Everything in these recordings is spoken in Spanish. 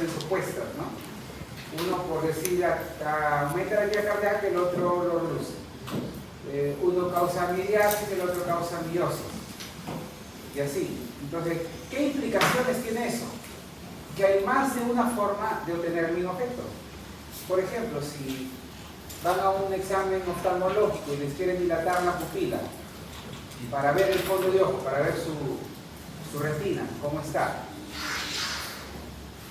funciones opuestas, ¿no? Uno, por decir, aumenta la actividad cardíaca, el otro lo reduce. Uno causa amidiasis, el otro causa miosis. Y así. Entonces, ¿qué implicaciones tiene eso? Que hay más de una forma de obtener el mismo efecto. Por ejemplo, si van a un examen oftalmológico y les quieren dilatar la pupila para ver el fondo de ojo, para ver su retina, cómo está,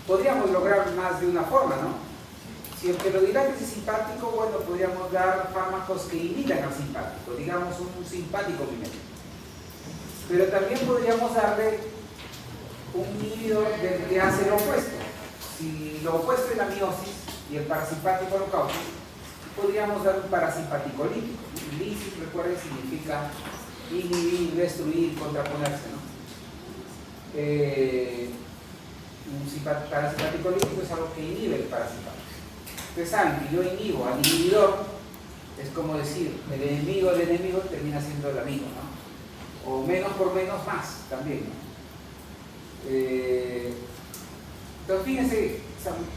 podríamos lograr más de una forma, ¿no? Si el que lo dilate es simpático, bueno, podríamos dar fármacos que inhiban al simpático, digamos un simpático mimético. Pero también podríamos darle un inhibidor del que hace lo opuesto. Si lo opuesto es la miosis y el parasimpático lo causa, podríamos dar un parasimpático lítico. Lisis, recuerden, significa inhibir, destruir, contraponerse, ¿no? Un parasimpático lítico es algo que inhibe el parasimpático. Ustedes saben que yo inhibo al inhibidor, es como decir, el enemigo del enemigo termina siendo el amigo, ¿no? O menos por menos más, también, ¿no? Entonces, fíjense,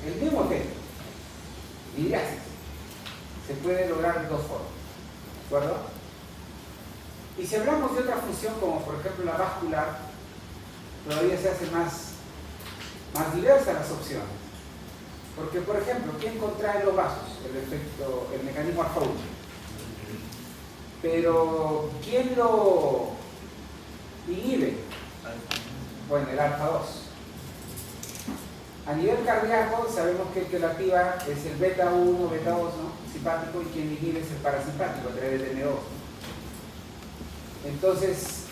el mismo efecto, midriasis, se puede lograr de dos formas, ¿de acuerdo? Y si hablamos de otra función, como por ejemplo la vascular, todavía se hace más diversas las opciones. Porque, por ejemplo, ¿quién contrae los vasos? El mecanismo alfa 1. Pero, ¿quién lo inhibe? Bueno, el alfa 2. A nivel cardíaco, sabemos que el que lo activa es el beta 1, beta 2, ¿no? Simpático, y quien inhibe es el parasimpático a través del N2. Entonces,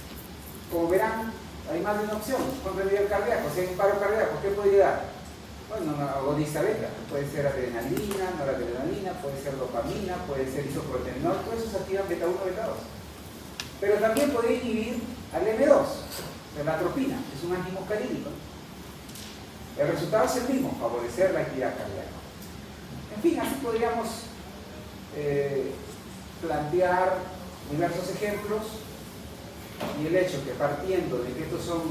como verán, hay más de una opción contra el nivel cardíaco. Si hay un paro cardíaco, ¿qué podría dar? Bueno, una agonista beta, puede ser adrenalina, noradrenalina, puede ser dopamina, puede ser isoproterenol, todo eso se activa beta 1, beta 2. Pero también podría inhibir al M2, la atropina, es un antimuscarínico. El resultado es el mismo, favorecer la actividad cardíaca. En fin, así podríamos plantear diversos ejemplos, y el hecho que partiendo de que estos son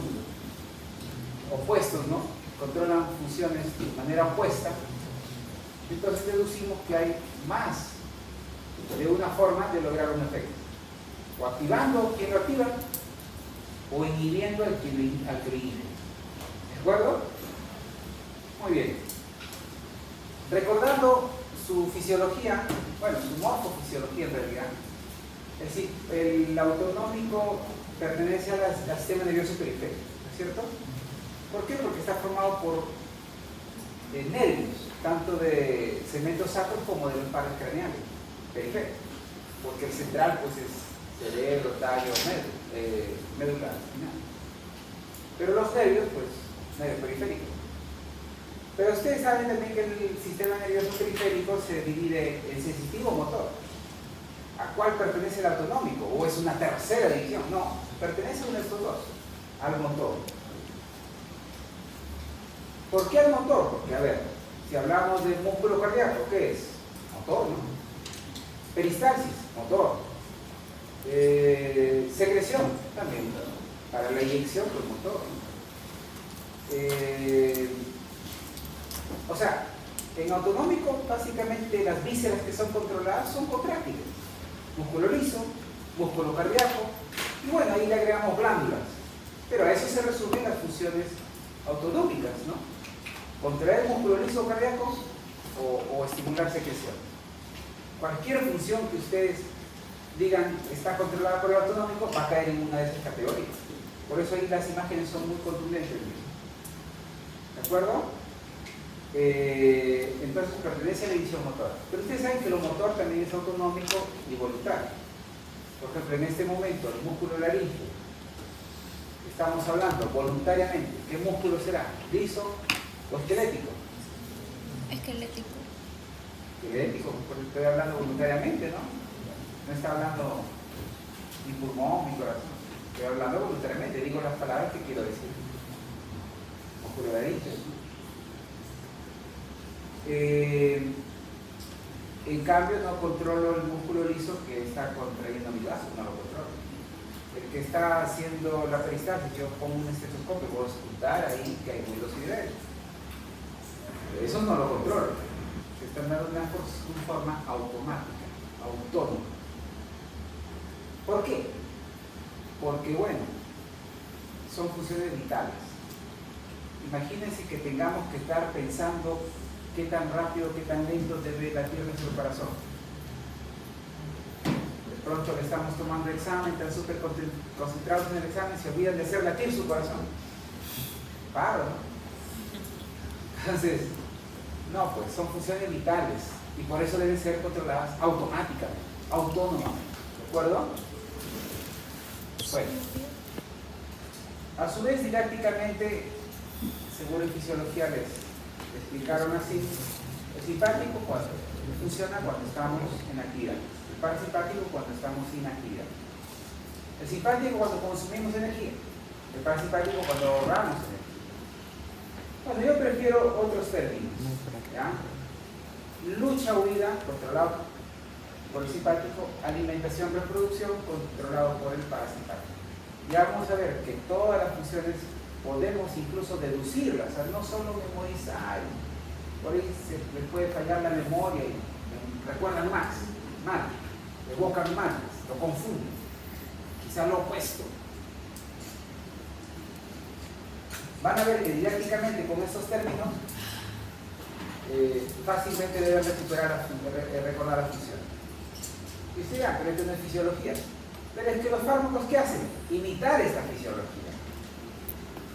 opuestos, ¿no?, controlan funciones de manera opuesta, entonces deducimos que hay más de una forma de lograr un efecto, o activando quien lo activa, o inhibiendo al que lo inhibe. ¿De acuerdo? Muy bien. Recordando su fisiología, bueno, su morfofisiología en realidad, es decir, el autonómico pertenece al sistema nervioso periférico, ¿no es cierto? ¿Por qué? Porque está formado por nervios, tanto de segmentos sacros como de los pares craneales periféricos, porque el central pues es cerebro, tallo, médula espinal. Pero los nervios, pues, nervios periféricos. Pero ustedes saben también que el sistema nervioso periférico se divide en sensitivo o motor. ¿A cuál pertenece el autonómico? ¿O es una tercera división? No, pertenece a uno de estos dos, al motor. ¿Por qué al motor? Porque, a ver, si hablamos del músculo cardíaco, ¿qué es? Motor, ¿no? Peristalsis, motor. Secreción, también, ¿no? Para la inyección, pues motor, ¿no? O sea, en autonómico, básicamente las vísceras que son controladas son contráctiles. Músculo liso, músculo cardíaco, y bueno, ahí le agregamos glándulas. Pero a eso se resumen las funciones autonómicas, ¿no? Contraer músculo liso cardíaco o estimular secreción. Cualquier función que ustedes digan está controlada por el autonómico va a caer en una de esas categorías. Por eso ahí las imágenes son muy contundentes. ¿De acuerdo? Entonces pertenece a la división motora. Pero ustedes saben que lo motor también es autonómico y voluntario. Por ejemplo, en este momento el músculo laríngeo, estamos hablando voluntariamente. ¿Qué músculo será? ¿Liso o esquelético? Esquelético. Esquelético, porque estoy hablando voluntariamente, ¿no? No está hablando mi pulmón, mi corazón. Estoy hablando voluntariamente, digo las palabras que quiero decir. Músculo laríngeo. En cambio, no controlo el músculo liso que está contrayendo mi vaso, no lo controlo. El que está haciendo la peristalsis, yo pongo un estetoscopio, puedo escuchar ahí que hay ruidos y niveles. Eso no lo controla. Se están dando una forma automática, autónoma. ¿Por qué? Porque, bueno, son funciones vitales. Imagínense que tengamos que estar pensando qué tan rápido, qué tan lento debe latir nuestro corazón. De pronto le estamos tomando examen, están súper concentrados en el examen, se olvidan de hacer latir su corazón. Paro, ¿no? Entonces, no, pues son funciones vitales y por eso deben ser controladas automáticamente, autónomamente. ¿De acuerdo? Bueno, a su vez didácticamente, seguro en fisiología les explicaron así, el simpático funciona cuando estamos en actividad, el parasimpático cuando estamos sin actividad. El simpático cuando consumimos energía, el parasimpático cuando ahorramos energía. Bueno, yo prefiero otros términos, ¿ya? Lucha, huida, controlado por el simpático, alimentación, reproducción, controlado por el parasimpático. Ya vamos a ver que todas las funciones podemos incluso deducirlas, o sea, no solo memorizar, por ahí se le puede fallar la memoria y recuerdan mal, evocan mal, lo confunden, quizá lo opuesto. Van a ver que didácticamente con estos términos fácilmente deben recordar la función. Y usted dirá, pero esto no es fisiología. Pero es que los fármacos, ¿qué hacen? Imitar esta fisiología.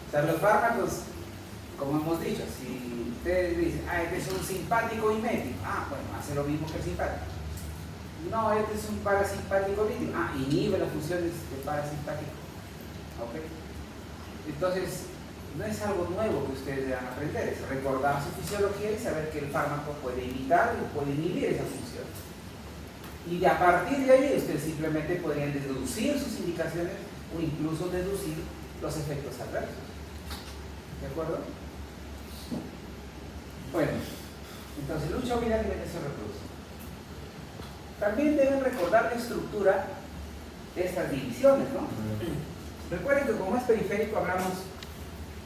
O sea, los fármacos, como hemos dicho, si ustedes dicen, este es un simpático mimético, bueno, hace lo mismo que el simpático. No, este es un parasimpático mítico, inhibe las funciones del parasimpático. ¿Ok? Entonces, no es algo nuevo que ustedes deban aprender, es recordar su fisiología y saber que el fármaco puede imitar o puede inhibir esa función. Y a partir de ahí ustedes simplemente podrían deducir sus indicaciones o incluso deducir los efectos adversos. ¿De acuerdo? Bueno, entonces lucha, huida, alimentación, reproducción. También deben recordar la estructura de estas divisiones, ¿no? Recuerden que como es periférico hablamos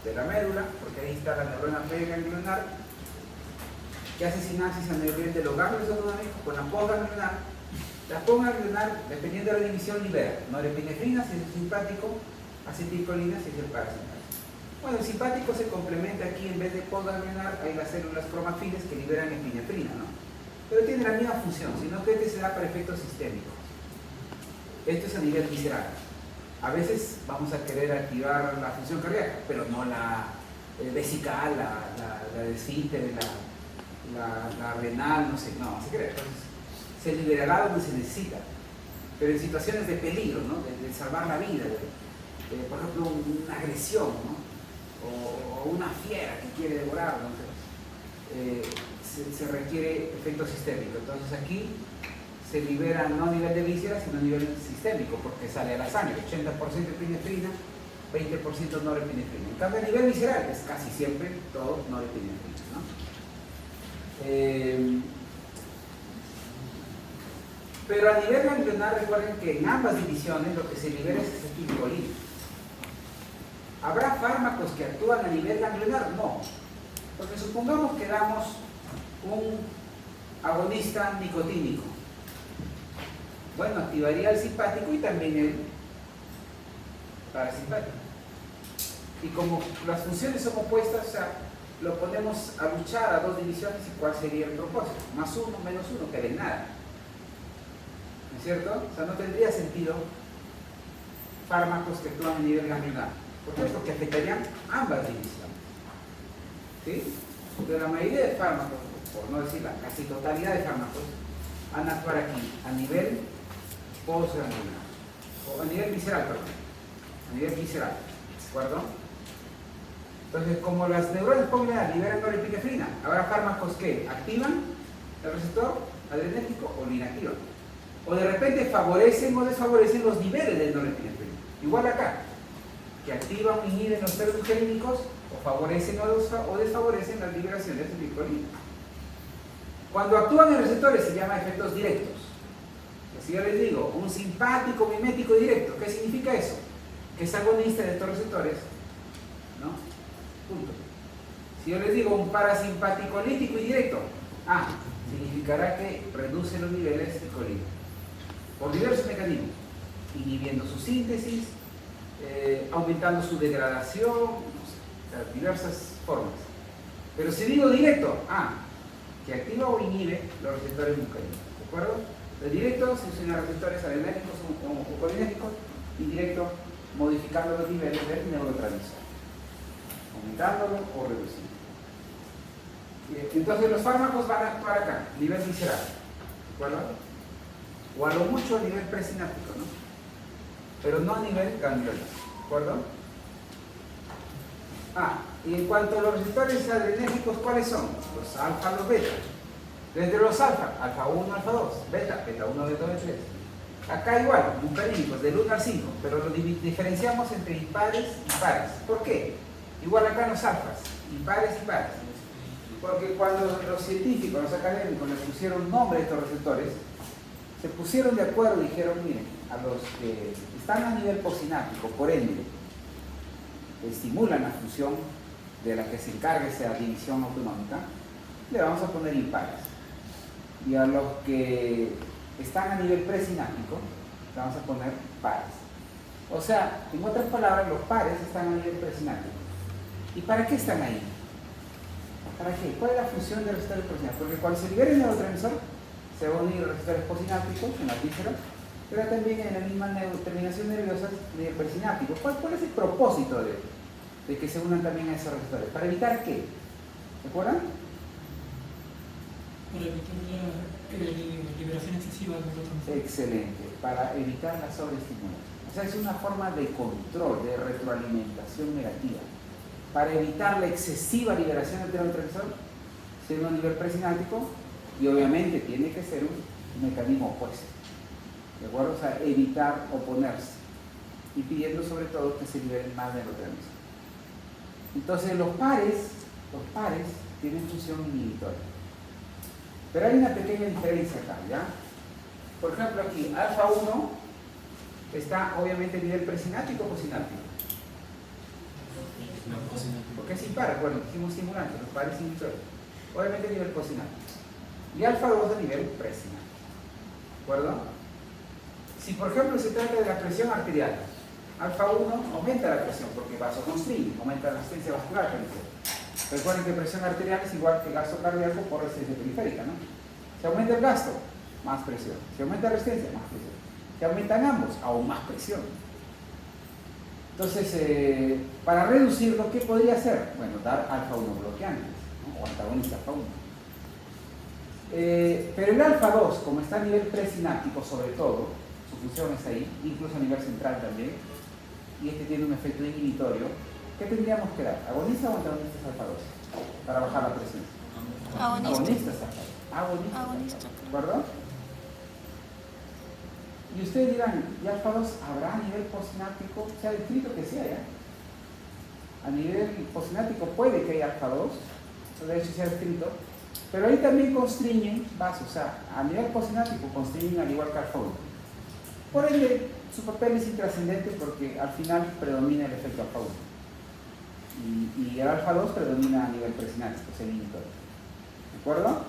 de la médula, porque ahí está la neurona preganglionar, que hace sinapsis a nivel de los ganglios autonómicos con la postganglionar. La postganglionar, dependiendo de la división, libera norepinefrina si es el simpático, acetilcolina si es el parasimpático. Bueno, el simpático se complementa aquí, en vez de postganglionar hay las células cromafiles que liberan epinefrina, ¿no? Pero tiene la misma función, sino que este se da para efectos sistémicos. Esto es a nivel visceral. A veces vamos a querer activar la función cardíaca, pero no la vesical, la de esfínter, la renal, no sé, no, se cree. Entonces, se liberará donde se necesita, pero en situaciones de peligro, ¿no? de salvar la vida, por ejemplo, una agresión, ¿no? o una fiera que quiere devorarlo, se requiere efecto sistémico. Entonces aquí se libera no a nivel de vísceras, sino a nivel sistémico, porque sale a la sangre, 80% epinefrina, 20% norepinefrina. En cambio, a nivel visceral es casi siempre todo norepinefrina, ¿no? Pero a nivel ganglionar, recuerden que en ambas divisiones lo que se libera es acetilcolina. ¿Habrá fármacos que actúan a nivel ganglionar? No. Porque supongamos que damos un agonista nicotínico. Bueno, activaría el simpático y también el parasimpático. Y como las funciones son opuestas, o sea, lo ponemos a luchar a dos divisiones y ¿cuál sería el propósito? Más uno, menos uno, que de nada. ¿No es cierto? O sea, no tendría sentido fármacos que actúan a nivel ganglionar. ¿Por qué? Porque afectarían ambas divisiones. ¿Sí? Pero la mayoría de fármacos, por no decir la casi totalidad de fármacos, van a actuar aquí, a nivel postganglionar. O a nivel visceral, perdón. A nivel visceral. ¿De acuerdo? Entonces, como las neuronas postganglionares liberan norepinefrina, habrá fármacos que activan el receptor adrenérgico o lo inactivan. O de repente favorecen o desfavorecen los niveles de norepinefrina. Igual acá, que activan o inhiben los pseudogenínicos o favorecen o desfavorecen las liberaciones de acetilcolina. Cuando actúan en receptores se llama efectos directos. Si yo les digo, un simpático mimético directo, ¿qué significa eso? Que es agonista de estos receptores, ¿no? Punto. Si yo les digo un parasimpático lítico indirecto, significará que reduce los niveles de colina por diversos mecanismos, inhibiendo su síntesis, aumentando su degradación, no sé, diversas formas. Pero si digo directo, que activa o inhibe los receptores muscarínicos, ¿de acuerdo? Los directos se usan a receptores adrenérgicos o colinérgicos, indirecto modificando los niveles del neurotransmisor, aumentándolo o reduciendo. Entonces los fármacos van a actuar acá, nivel visceral, ¿de acuerdo? O a lo mucho a nivel presináptico, ¿no? Pero no a nivel ganglionar, ¿de acuerdo? Y en cuanto a los receptores adrenérgicos, ¿cuáles son? Los alfa, los beta. Desde los alfa, alfa 1, alfa 2, beta, beta 1, beta 2, 3. Acá igual, muscarínicos, del 1 al 5, pero lo diferenciamos entre impares y pares. ¿Por qué? Igual acá los alfas, impares y pares. Porque cuando los científicos, los académicos les pusieron nombre a estos receptores, se pusieron de acuerdo y dijeron, miren, a los que están a nivel posináptico, por ende, estimulan la función de la que se encarga esa división autonómica, le vamos a poner impares. Y a los que están a nivel presináptico, le vamos a poner pares. O sea, en otras palabras, los pares están a nivel presináptico. ¿Y para qué están ahí? ¿Para qué? ¿Cuál es la función de los receptores presinápticos? Porque cuando se libera el neurotransmisor, se van a unir los receptores posinápticos en la víscera, pero también en la misma terminación nerviosa de presináptico. ¿Cuál es el propósito de que se unan también a esos receptores? ¿Para evitar qué? ¿Se acuerdan? Para evitar la liberación excesiva de neurotransmisores. Excelente, para evitar la sobreestimulación. O sea, es una forma de control, de retroalimentación negativa. Para evitar la excesiva liberación del neurotransmisor, ser a nivel presináptico, y obviamente tiene que ser un mecanismo opuesto. ¿De acuerdo? O sea, evitar oponerse. Y pidiendo sobre todo que se liberen más neurotransmisor. Entonces los pares tienen función inhibitoria. Pero hay una pequeña diferencia acá, ¿ya? Por ejemplo aquí, alfa 1 está obviamente a nivel presináptico o posináptico. Porque es impar, bueno, dijimos estimulante, los pares inhibitorios. Obviamente a nivel posináptico. Y alfa 2 a nivel presináptico. ¿De acuerdo? Si por ejemplo se trata de la presión arterial, alfa 1 aumenta la presión porque vasoconstriñe, aumenta la resistencia vascular. Recuerden que presión arterial es igual que gasto cardíaco por resistencia periférica, ¿no? Si aumenta el gasto, más presión. Si aumenta la resistencia, más presión. Si aumentan ambos, aún más presión. Entonces, para reducirlo, ¿qué podría hacer? Bueno, dar alfa 1 bloqueantes, ¿no? O antagonista alfa 1. Pero el alfa 2, como está a nivel presináptico sobre todo, su función es ahí, incluso a nivel central también, y este tiene un efecto inhibitorio, ¿qué tendríamos que dar? ¿Agonistas o antagonistas alfa 2? Para bajar la presión. Agonistas alfa 2. Agonistas. ¿De acuerdo? Y ustedes dirán, ¿y alfa 2 habrá a nivel postsináptico? Sea el escrito que sea, ¿ya? A nivel postsináptico puede que haya alfa 2, de hecho sea escrito, pero ahí también constriñen vasos, o sea, a nivel postsináptico constriñen al igual que alfa 1. Por ende, su papel es intrascendente porque al final predomina el efecto alfa 1. Y el alfa 2 predomina a nivel presináptico, es el inhibitorio. ¿De acuerdo?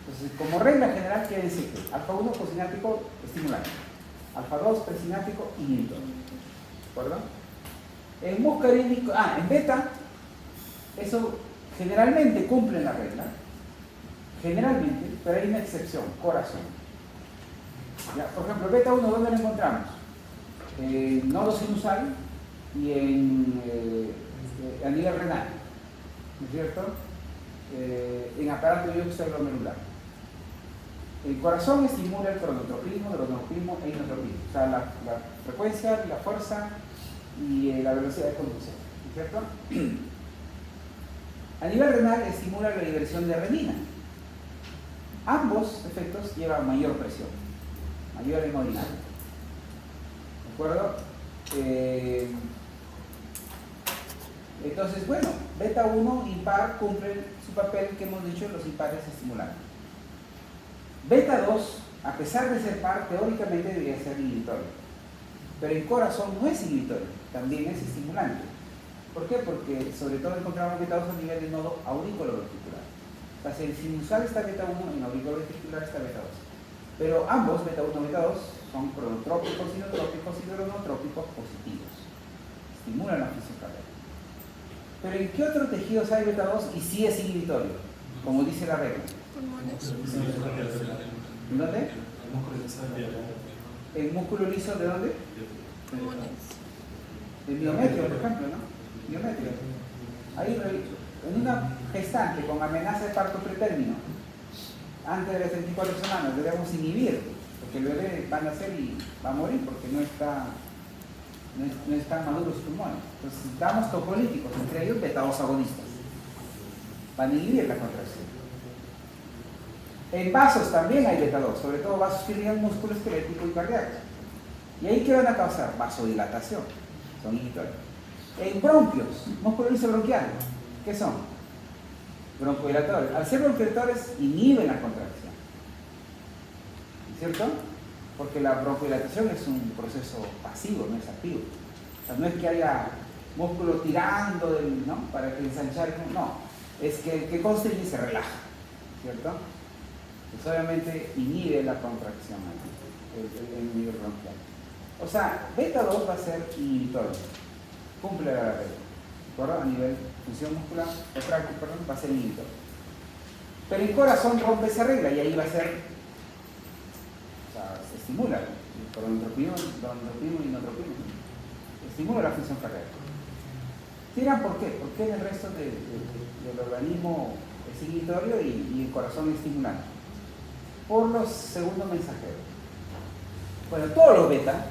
Entonces, como regla general, quédense que alfa 1 postsináptico estimulante, alfa 2 presináptico inhibitorio. ¿De acuerdo? En muscarínico, en beta, eso generalmente cumple la regla, generalmente, pero hay una excepción, corazón. ¿Ya? Por ejemplo, beta 1, ¿dónde lo encontramos? En nodo sinusal y a nivel renal, ¿no es cierto? En aparato yuxtaglomerular. El corazón estimula el cronotropismo, dronotropismo e inotropismo, o sea, la frecuencia, la fuerza y la velocidad de conducción, ¿no es cierto? A nivel renal estimula la liberación de renina. Ambos efectos llevan mayor presión, mayor hemodinamia. ¿De acuerdo? Entonces, bueno, beta 1 impar cumple su papel que hemos dicho en los impares estimulantes. Beta 2, a pesar de ser par, teóricamente debería ser inhibitorio. Pero el corazón no es inhibitorio, también es estimulante. ¿Por qué? Porque sobre todo encontramos beta 2 a nivel de nodo aurículo-ventricular. O sea, si el sinusal está beta 1, en aurículo-ventricular está beta 2. Pero ambos, beta 1 y beta 2, son cronotrópicos, sinotrópicos y dronotrópicos positivos. Estimulan la función cardíaca. Pero ¿en qué otros tejidos hay beta 2 y sí es inhibitorio? Como dice la regla. Pulmones. ¿En dónde? ¿El músculo liso de dónde? Pulmones. El miometrio, por ejemplo, ¿no? Miometrio. Ahí, en una gestante con amenaza de parto pretérmino, antes de las 34 semanas, debemos inhibir, porque el bebé va a nacer y va a morir porque no están maduros sus pulmones. Entonces, damos tocolíticos, entre ellos beta-2 agonistas. Van a inhibir la contracción. En vasos también hay beta-2, sobre todo vasos que ligan músculo esquelético y cardíaco. ¿Y ahí qué van a causar? Vasodilatación. Son inhibitorios. En bronquios, músculo liso bronquial, ¿qué son? Broncodilatores. Al ser broncodilatores inhiben la contracción. ¿Cierto? Porque la broncodilatación es un proceso pasivo, no es activo. O sea, no es que haya músculo tirando ¿no? para que ensanchar, no. Es que el que constriñe se relaja, ¿cierto? Pues obviamente inhibe la contracción el nivel bronquial. O sea, beta 2 va a ser inhibitorio, cumple la regla, ¿de acuerdo? A nivel función muscular, va a ser inhibitorio. Pero el corazón rompe esa regla y ahí va a ser, o sea, se estimula el coronotropismo y inotropismo, estimula la función cardíaca. Dirán, ¿por qué? ¿Por qué en el resto del organismo es inhibitorio y el corazón es estimulante? Por los segundos mensajeros. Bueno, todos los beta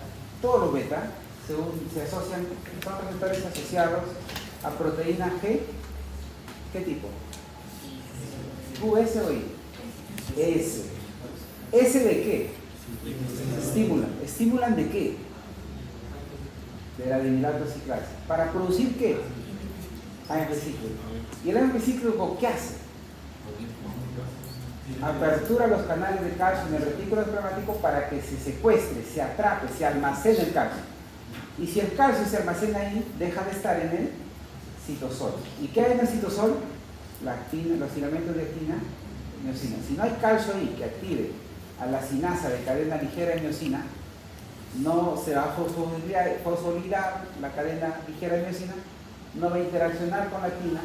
se asocian, son receptores asociados a proteína G. ¿Qué tipo? ¿QS o I? S. ¿S de qué? Estimulan. ¿Estimulan de qué? De la adenilatociclasa. ¿Para producir qué? AMP cíclico. ¿Y el AMP cíclico qué hace? Apertura los canales de calcio en el retículo espermático para que se secuestre, se atrape, se almacene el calcio. Y si el calcio se almacena ahí, deja de estar en el citosol. ¿Y qué hay en el citosol? La actina, los filamentos de actina, miocina. Si no hay calcio ahí que active a la cinasa de cadena ligera de miocina, no se va a fosforilar la cadena ligera de miocina, no va a interaccionar con la actina,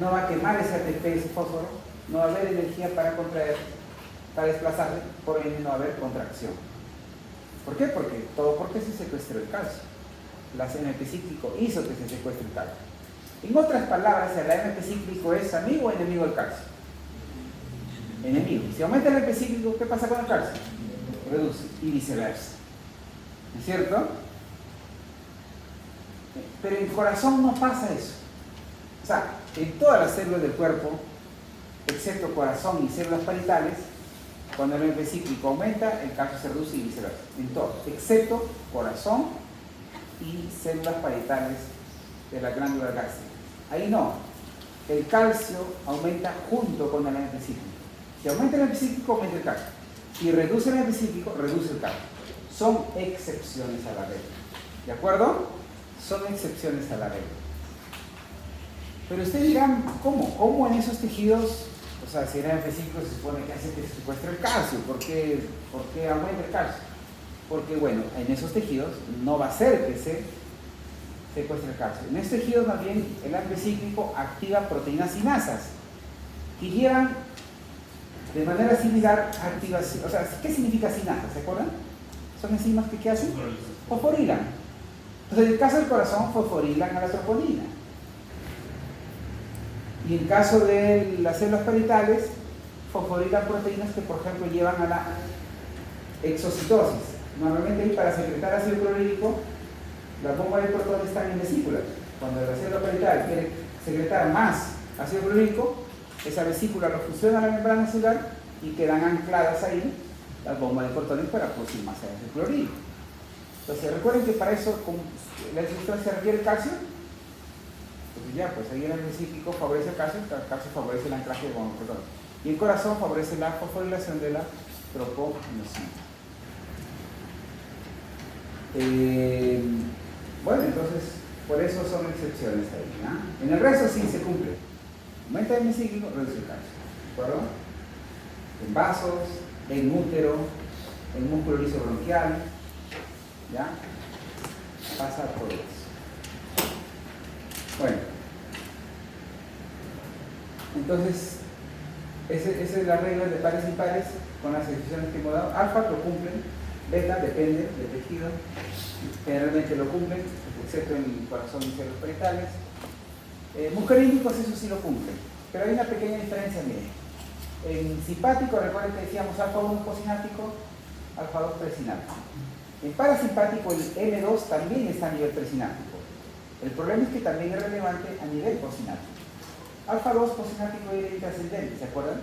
no va a quemar ese ATP, ese fósforo, no va a haber energía para contraer, para desplazarse, por ende no va a haber contracción. ¿Por qué? Porque se secuestró el calcio. La AMP cíclico hizo que se secuestre el calcio. En otras palabras, el AMP cíclico es amigo o enemigo del calcio. Enemigo. Si aumenta el AMP cíclico, ¿qué pasa con el calcio? Reduce y viceversa. ¿No es cierto? Pero en el corazón no pasa eso. O sea, en todas las células del cuerpo, excepto corazón y células parietales, cuando el AMP cíclico aumenta, el calcio se reduce y viceversa. En todo, excepto corazón y células parietales de la glándula gástrica. Ahí no. El calcio aumenta junto con el AMP cíclico. Si aumenta el AMP cíclico, aumenta el calcio. Si reduce el AMP cíclico, reduce el calcio. Son excepciones a la regla. ¿De acuerdo? Son excepciones a la regla. Pero ustedes dirán, ¿cómo? ¿Cómo en esos tejidos, o sea, si el AMP cíclico se supone que hace que se secuestre el calcio? ¿Por qué aumenta el calcio? Porque, bueno, en esos tejidos no va a ser que se secuestre el calcio. En estos tejidos, más bien, el AMP cíclico activa proteínas sinasas que llevan de manera similar activación. O sea, ¿qué significa sinasa? ¿Se acuerdan? Son enzimas que ¿qué hacen? Fosforilan. Entonces, en el caso del corazón, fosforilan a la troponina. Y en caso de las células parietales, fosforilan proteínas que, por ejemplo, llevan a la exocitosis. Normalmente, ahí para secretar ácido clorhídrico, las bombas de protones están en vesículas. Cuando la célula parietal quiere secretar más ácido clorhídrico, esa vesícula lo fusiona a la membrana celular y quedan ancladas ahí las bombas de protones para producir más ácido clorhídrico. Entonces, recuerden que para eso, como la sustancia requiere calcio, entonces ya, pues ahí el AMP cíclico favorece el calcio favorece el anclaje de bombas de protones. Y el corazón favorece la fosforilación de la tropomiosina. Bueno, entonces Por eso son excepciones ahí, ¿no? En el resto sí se cumple. Aumenta el hemicíclico, reduce el calcio. ¿De acuerdo? En vasos, en útero, en músculo liso bronquial, ¿ya? Pasa por eso. Bueno. Entonces, esa es la regla de pares y impares con las excepciones que hemos dado. Alfa lo cumplen, beta depende del tejido, generalmente lo cumplen, excepto en el corazón y células parietales. Muscarínicos, eso sí lo cumplen, pero hay una pequeña diferencia, miren. En simpático, recuerden que decíamos alfa 1 posináptico, alfa 2 presináptico. En parasimpático, el M2 también está a nivel presináptico. El problema es que también es relevante a nivel posináptico. Alfa 2 posináptico era intrascendente, ¿se acuerdan?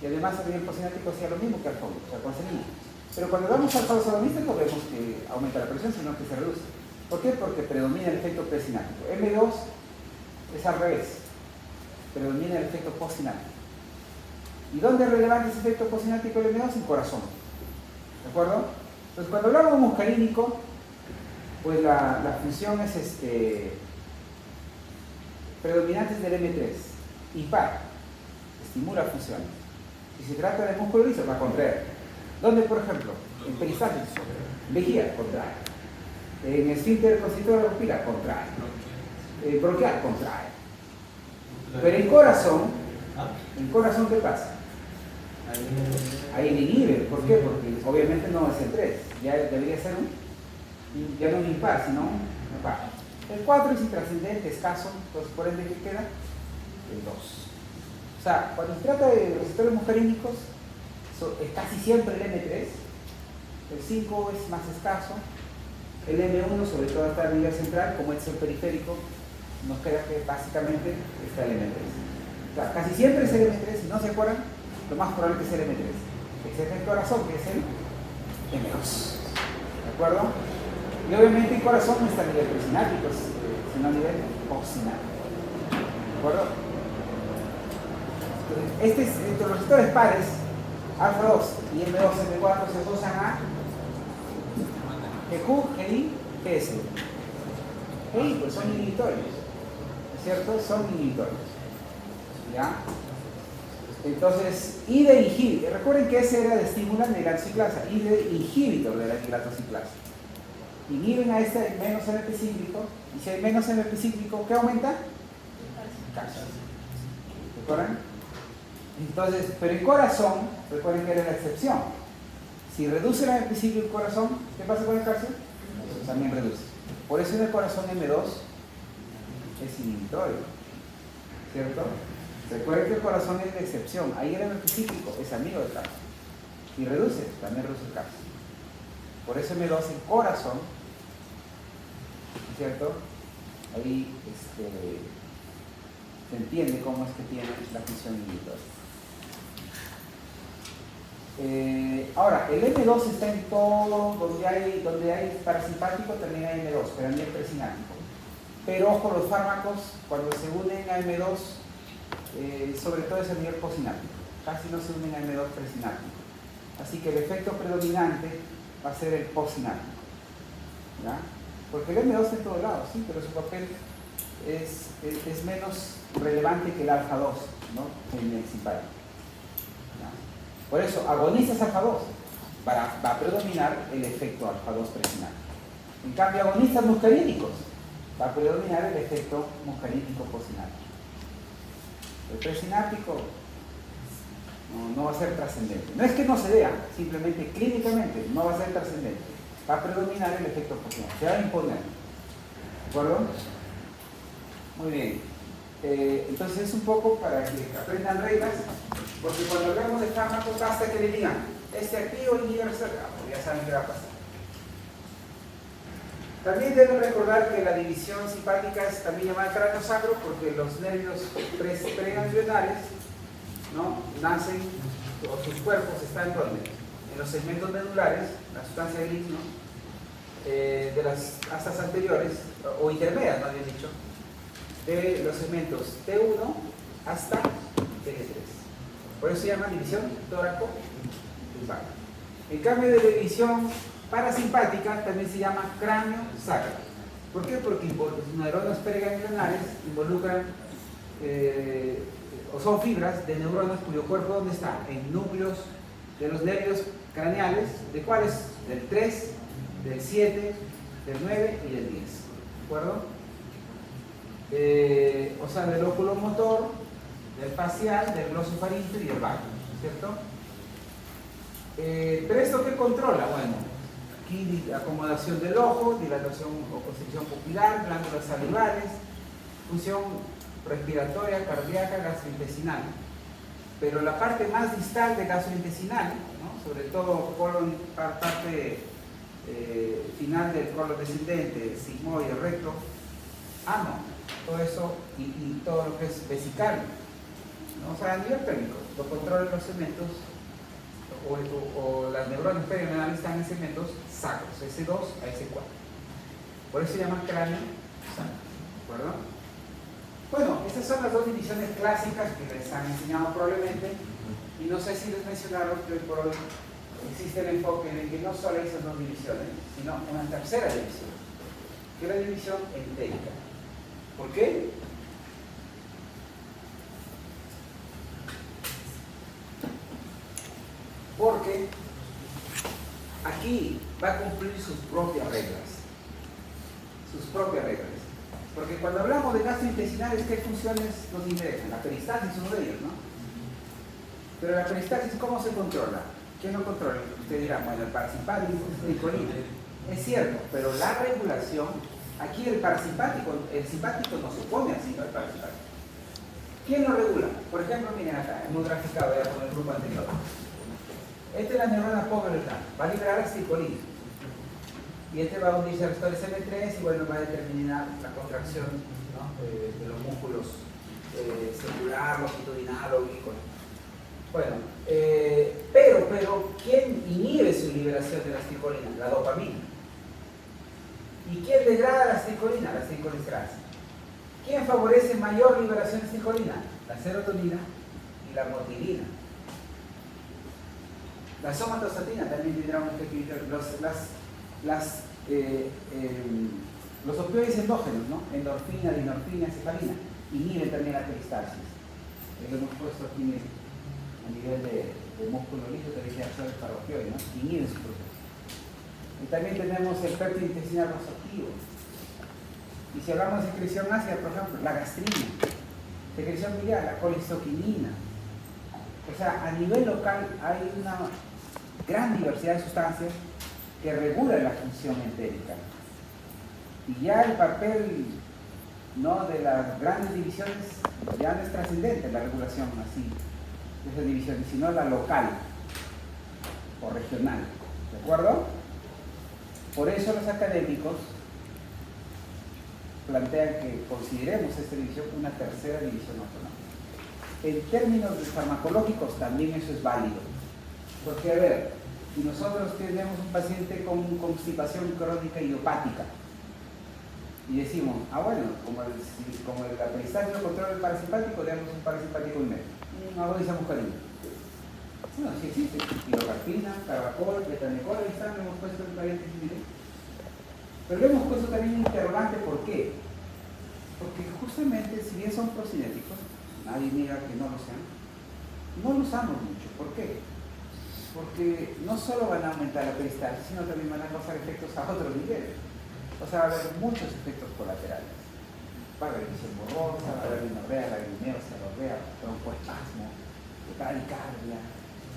Y además a nivel posináptico hacía lo mismo que alfa 1, o sea, conseguía. Pero cuando damos alfa 2 agonista no vemos que aumenta la presión, sino que se reduce. ¿Por qué? Porque predomina el efecto presináptico. M2 es al revés, predomina el efecto postsináptico. ¿Y dónde es relevante ese efecto postsináptico del M2? En corazón. ¿De acuerdo? Entonces, cuando hablamos de muscarínico, pues la función es predominantes del M3, impar, estimula funciones. Si se trata de músculo liso, va a contraer. ¿Dónde, por ejemplo? En peristáltico, vejiga, contrae. En esfínter constrictor de la pupila, contrae. Bronquial, contrae. Pero en corazón, ¿qué pasa? Ahí le inhibe. ¿Por qué? Porque obviamente no es el 3, ya debería ser ya no un impar, sino un par. El 4 es intrascendente, escaso, entonces por ende, ¿qué queda? El 2. O sea, cuando se trata de receptores muscarínicos, es casi siempre el M3, el 5 es más escaso, el M1 sobre todo está a nivel central, como es el periférico, nos queda que básicamente está el M3. O sea, casi siempre es el M3, si no se acuerdan, lo más probable que sea el M3, excepto el corazón, que es el M2. ¿De acuerdo? Y obviamente el corazón no está a nivel presináptico, sino a nivel postsináptico. ¿De acuerdo? Entre los receptores pares, alfa 2 y M2, M4 se asocian a GQ, GI, GS. GI, pues son inhibitorios, ¿cierto? Son inhibitorios. ¿Ya? Entonces, IDE inhibe. Recuerden que ese era de estimulan de la ciclasa, IDE inhibitor de la anilatociclasa. Inhiben a este menos NP cíclico, y si hay menos NP cíclico, ¿qué aumenta? Calcio. ¿Recuerdan? Entonces, pero el corazón, recuerden que era la excepción. Si reduce el NP cíclico el corazón, ¿qué pasa con el calcio? También reduce. Por eso en el corazón M2 es inhibitorio, ¿cierto? Recuerden que el corazón es la excepción. Ahí el NP cíclico es amigo del calcio. Y reduce, también reduce el calcio. Por eso M2 en corazón, ¿cierto? Ahí se entiende cómo es que tiene la función inhibitoria. Ahora, el M2 está en todo, donde hay parasimpático también hay M2, pero a nivel presináptico. Pero ojo, los fármacos, cuando se unen a M2, sobre todo es a nivel postsináptico, casi no se unen a M2 presináptico. Así que el efecto predominante va a ser el postsináptico, ¿ya? Porque el M2 está en todos lados, sí, pero su papel es menos relevante que el alfa 2, ¿no? En el simpático. Por eso, agonistas alfa 2 va a predominar el efecto alfa 2 presináptico. En cambio, agonistas muscarínicos va a predominar el efecto muscarínico postsináptico. El presináptico no va a ser trascendente. No es que no se vea, simplemente clínicamente no va a ser trascendente. Va a predominar el efecto postsináptico. Se va a imponer. ¿De acuerdo? Muy bien. Entonces es un poco para que aprendan reglas, porque cuando hablamos de fármacos basta que le digan este activo inhibe receptor, ya saben qué va a pasar. También deben recordar que la división simpática es también llamada cráneo sacro porque los nervios preganglionares, ¿no? Nacen, o sus cuerpos están ¿dónde? En los segmentos medulares, la sustancia gris, ¿no? De las astas anteriores, o intermedias, más bien dicho, de los segmentos T1 hasta T3. Por eso se llama división tóraco-lumbar. En cambio de la división parasimpática también se llama cráneo sacro. ¿Por qué? Porque las neuronas periganglionares involucran o son fibras de neuronas cuyo cuerpo, ¿dónde está? En núcleos de los nervios craneales, ¿de cuáles? Del 3, del 7, del 9 y del 10, ¿de acuerdo? O sea, del oculomotor, del facial, del glosofaríngeo y del vago, ¿cierto? ¿Pero esto qué controla? Bueno, aquí acomodación del ojo, dilatación o constricción pupilar, glándulas salivales, función respiratoria, cardíaca, gastrointestinal. Pero la parte más distal de gastrointestinal, ¿no? Sobre todo colon, parte final del colon descendente, sigmoide, recto, ano, todo eso y todo lo que es vesical, ¿no? O sea, a nivel pélvico, lo controlan los segmentos o las neuronas perineales están en segmentos sacros, S2 a S4. Por eso se llama cráneo sacro, ¿de acuerdo? Bueno, estas son las dos divisiones clásicas que les han enseñado probablemente, y no sé si les mencionaron que hoy por hoy existe el enfoque en que no solo hay esas dos divisiones, sino una tercera división, que es la división entérica. ¿Por qué? Porque aquí va a cumplir sus propias reglas. Sus propias reglas. Porque cuando hablamos de gastrointestinales, ¿qué funciones nos interesan? La peristalsis es uno de ellos, ¿no? Pero la peristalsis, ¿cómo se controla? ¿Quién lo controla? Usted dirá, bueno, el parasimpático es colina. Es cierto, pero la regulación, aquí el parasimpático, el simpático no se pone así, ¿no? El parasimpático. ¿Quién lo regula? Por ejemplo, miren acá, hemos graficado ya con el grupo anterior. Esta es la neurona pobre, va a liberar acetilcolina. Y este va a unirse al receptor SM3 y bueno, va a determinar la contracción, ¿no? de los músculos celular, longitudinal o glicol. Bueno, pero ¿quién inhibe su liberación de la acetilcolina? La dopamina. ¿Y quién degrada la acetilcolina? La acetilcolinesterasa. ¿Quién favorece mayor liberación de acetilcolina? La serotonina y la motilina. La somatostatina también tendrá un efecto inhibidor. Los opioides endógenos, ¿no? Endorfina, dinorfina, cefalina, inhiben también la peristalsis. Lo hemos puesto aquí a nivel de músculo liso, también se absorbe para opioides, ¿no? Inhiben su proceso. Y también tenemos el péptido intestinal vasoactivo. Y si hablamos de secreción ácida, por ejemplo, la gastrina, secreción biliar, la colistoquinina. O sea, a nivel local hay una gran diversidad de sustancias que regulan la función entérica. Y ya el papel, ¿no? de las grandes divisiones ya no es trascendente la regulación así de esas divisiones, sino la local o regional. ¿De acuerdo? Por eso los académicos plantean que consideremos esta división una tercera división autonómica. En términos farmacológicos también eso es válido. Porque, a ver, si nosotros tenemos un paciente con constipación crónica idiopática y decimos, bueno, como la peristalsis no controla el parasimpático, le damos un parasimpático inmediato, agonizamos muscarina. No, sí existe. Pilocarpina, carbacol, betamecol, ahí está, lo hemos puesto en paréntesis. Pero le hemos puesto también un interrogante, ¿por qué? Porque justamente, si bien son procinéticos, nadie niega que no lo sean, no lo usamos mucho. ¿Por qué? Porque no solo van a aumentar la peristalsis, sino también van a causar efectos a otros niveles. O sea, va a haber muchos efectos colaterales. Va a haber visión borrosa, va a haber dinorrea, lagrimeosis, anorrea, broncoespasmo, bradicardia,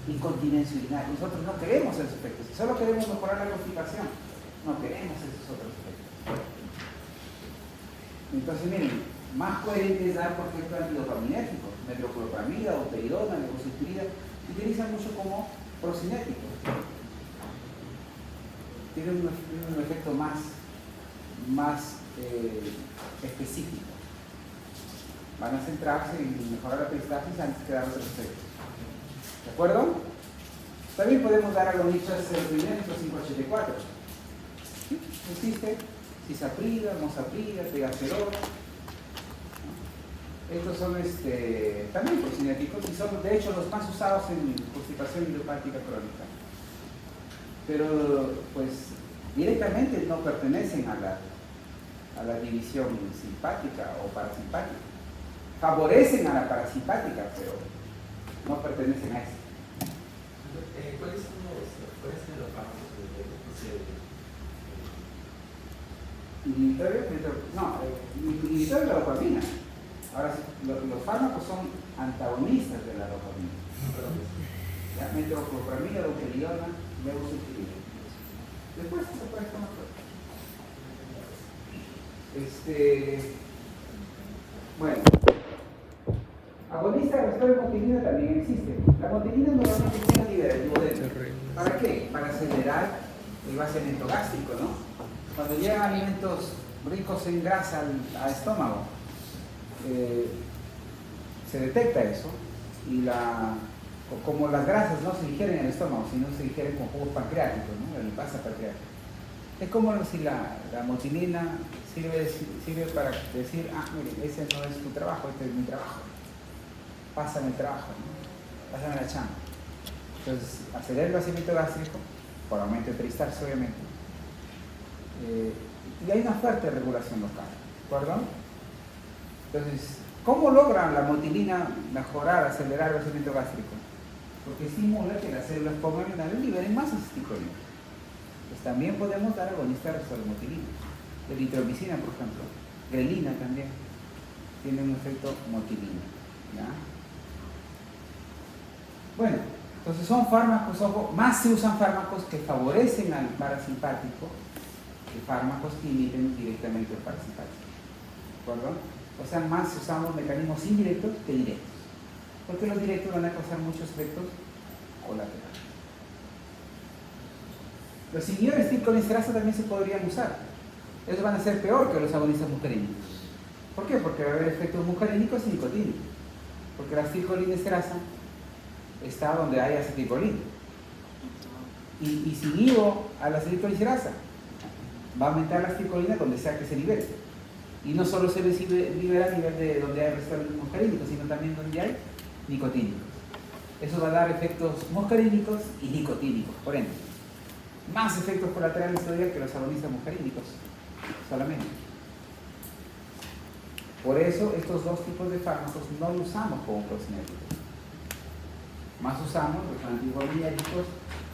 incontinencia urinaria. Nosotros no queremos esos efectos, solo queremos mejorar la constipación. No queremos esos otros efectos. Entonces, miren, más coherente es dar, por ejemplo, antidopaminéticos, metoclopramida, doperidona, levocetirizida, se utilizan mucho como procinéticos. Tienen un efecto más específico. Van a centrarse en mejorar la peristalsis antes que dar otros efectos. ¿De acuerdo? También podemos dar agonistas serotoninérgicos 584. ¿Sí? Existe cisaprida, mosaprida, tegasterol. Estos son también procinéticos y son de hecho los más usados en constipación idiopática crónica. Pero pues directamente no pertenecen a a la división simpática o parasimpática. Favorecen a la parasimpática, pero no pertenecen a esa. ¿Cuáles son los fármacos inhibidores de la dopamina. Ahora, los fármacos son antagonistas de la dopamina. Ya, metoclopramida, doperiona, levocetirizina. Después se puede tomar todo. Bueno, agonista de receptor de motilina también existe. La motilina normalmente tiene libera el duodeno. ¿Para qué? Para acelerar el vaciamiento gástrico, ¿no? Cuando llegan alimentos ricos en grasa al estómago, se detecta eso y como las grasas no se digieren en el estómago, sino se digieren con jugos pancreáticos, ¿no? La lipasa pancreática. Es como si la motilina sirve para decir, mire, ese no es tu trabajo, este es mi trabajo. Pásame el trabajo, ¿no? Pásame la chamba. Entonces, acelera el vaciamiento gástrico, por aumento de peristalsis, obviamente. Y hay una fuerte regulación local, ¿de acuerdo? Entonces, ¿cómo logra la motilina mejorar, acelerar el vaciamiento gástrico? Porque estimula que las células pulmonares liberen más acetilcolina. Pues también podemos dar agonistas de receptor de motilina. Eritromicina, por ejemplo. Grelina también. Tiene un efecto motilina. ¿Ya? Bueno, entonces son fármacos, más se usan fármacos que favorecen al parasimpático que fármacos que inhiben directamente el parasimpático. ¿De acuerdo? O sea, más usamos mecanismos indirectos que directos. Porque los directos van a causar muchos efectos colaterales. Los inhibidores de acetilcolinesterasa también se podrían usar. Ellos van a ser peor que los agonistas muscarínicos. ¿Por qué? Porque va a haber efectos muscarínicos y nicotínicos. Porque la acetilcolinesterasa está donde hay acetilcolina. Y si inhibo a la acetilcolinesterasa, va a aumentar la acetilcolina donde sea que se libere. Y no solo se libera a nivel de donde hay receptores muscarínicos, sino también donde hay nicotínicos. Eso va a dar efectos muscarínicos y nicotínicos, por ende. Más efectos colaterales todavía que los agonistas muscarínicos, solamente. Por eso estos dos tipos de fármacos no los usamos como procinéticos. Más usamos los anticolinérgicos,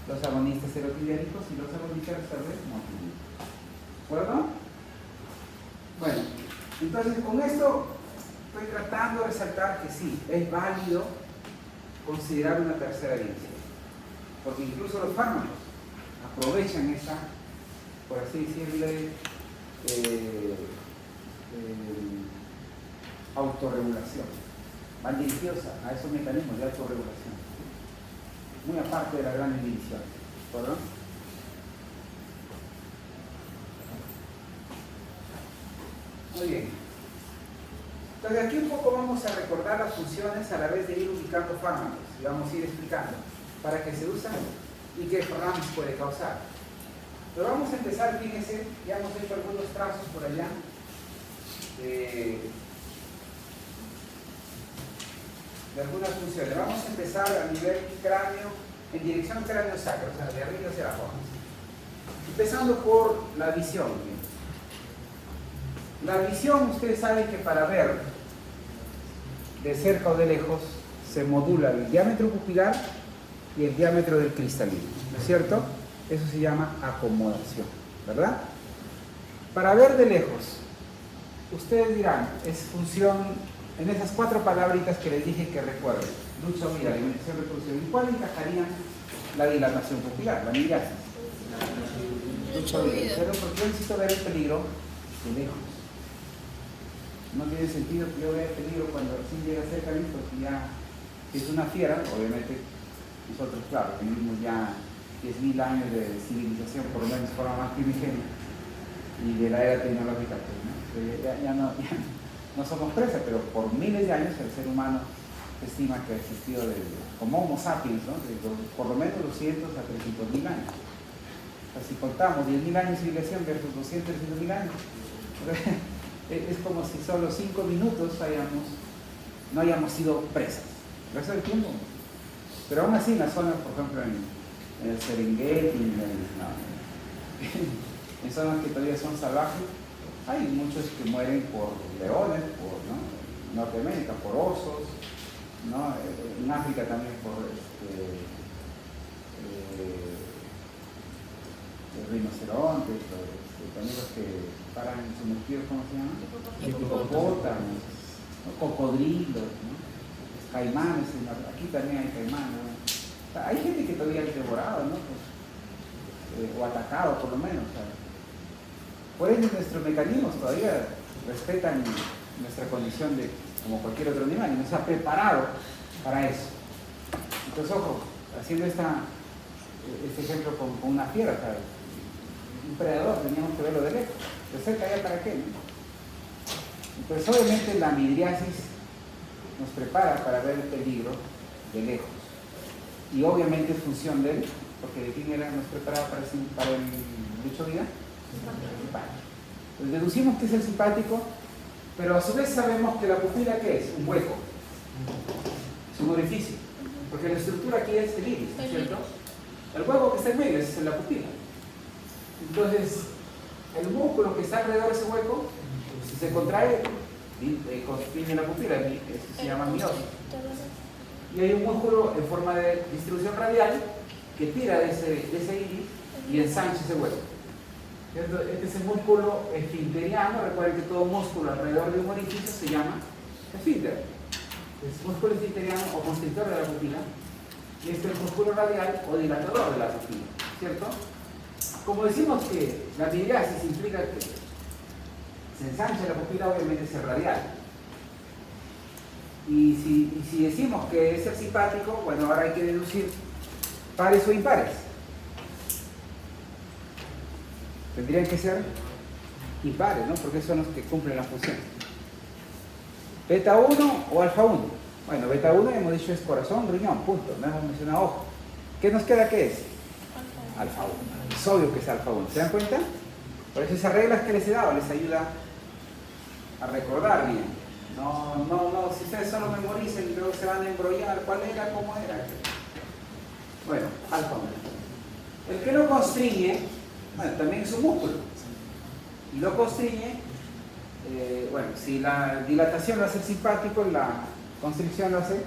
los agonistas serotoninérgicos y los agonistas receptores motilínicos. ¿De acuerdo? Bueno, entonces con esto estoy tratando de resaltar que sí, es válido considerar una tercera vía, porque incluso los fármacos aprovechan esa, por así decirle, autorregulación. Van dirigidos a esos mecanismos de autorregulación, muy aparte de la gran inhibición. ¿De acuerdo? Muy bien. Entonces aquí un poco vamos a recordar las funciones a la vez de ir ubicando fármacos y vamos a ir explicando para qué se usan y qué problemas puede causar. Pero vamos a empezar, fíjense, ya hemos hecho algunos trazos por allá de algunas funciones. Vamos a empezar a nivel cráneo, en dirección cráneo-sacro, o sea, de arriba hacia abajo. Empezando por la visión. La visión, ustedes saben que para ver de cerca o de lejos se modula el diámetro pupilar y el diámetro del cristalino, ¿no es cierto? Eso se llama acomodación, ¿verdad? Para ver de lejos, ustedes dirán, es función en esas cuatro palabritas que les dije que recuerden: lucha, huida, alimentación, reproducción. ¿En cuál encajarían la dilatación pupilar, la miriasis? Lucha, huida. Pero ¿por qué necesito ver el peligro de lejos? No tiene sentido que yo vea el peligro cuando recién llega cerca de mí, porque ya es una fiera. Obviamente nosotros, claro, tenemos ya 10.000 años de civilización, por lo menos forma más primigenia, y de la era tecnológica, pues, ¿no? Ya no somos presas, pero por miles de años el ser humano se estima que ha existido como Homo sapiens, ¿no? Por lo menos 200 a 300.000 años. O sea, si contamos 10.000 años de civilización versus 200, 300.000 años, es como si solo 5 minutos no hayamos sido presas. El resto del tiempo. Pero aún así, en las zonas, por ejemplo, en el Serengeti, en zonas que todavía son salvajes, Hay muchos que mueren por leones, ¿no? En Norteamérica por osos, ¿no? En África también por rinocerontes, también los que paran sumergidos, ¿cómo se llama? Hipopótamos, ¿no? Cocodrilos, ¿no? Caimanes, aquí también hay caimanes, ¿no? O sea, hay gente que todavía es devorado, ¿no? Pues, o atacado por lo menos, ¿sabes? Por eso nuestros mecanismos todavía respetan nuestra condición de como cualquier otro animal y nos ha preparado para eso. Entonces, ojo, haciendo este ejemplo con una fiera, ¿sabes? Un predador, teníamos que verlo de lejos, de cerca ya para qué, ¿no? Entonces, obviamente la midriasis nos prepara para ver el peligro de lejos. Y obviamente es función de él, porque de quién era, nos preparaba para el dicho vida. Simpático. Pues deducimos que es el simpático, pero a su vez sabemos que la pupila, ¿qué es? Un hueco. Es un orificio. Porque la estructura aquí es el iris, ¿no es cierto? El hueco que está en medio es la pupila. Entonces, el músculo que está alrededor de ese hueco, si se contrae, constriñe la pupila, eso se llama miosis. Y hay un músculo en forma de distribución radial que tira de ese iris y ensancha ese hueco. Este es el músculo esfinteriano. Recuerden que todo músculo alrededor de un orificio se llama esfínter. Es músculo esfinteriano o constrictor de la pupila. Y este es el músculo radial o dilatador de la pupila, ¿cierto? Como decimos que la midriasis implica que se ensancha la pupila, obviamente es el radial. Y si decimos que es el simpático, bueno, ahora hay que deducir pares o impares. Tendrían que ser impares, ¿no? Porque son los que cumplen la función. ¿Beta 1 o alfa 1? Bueno, beta 1 hemos dicho es corazón, riñón, punto. No hemos mencionado ojo. ¿Qué nos queda que es? Alfa 1. Es obvio que es alfa 1. ¿Se dan cuenta? Por eso esas reglas que les he dado les ayuda a recordar bien. No, si ustedes solo memoricen y luego se van a embrollar, ¿cuál era? ¿Cómo era? Bueno, alfa 1. El que lo constriñe, bueno, también es un músculo. Y lo constriñe, bueno, si la dilatación lo hace el simpático, la constricción lo hace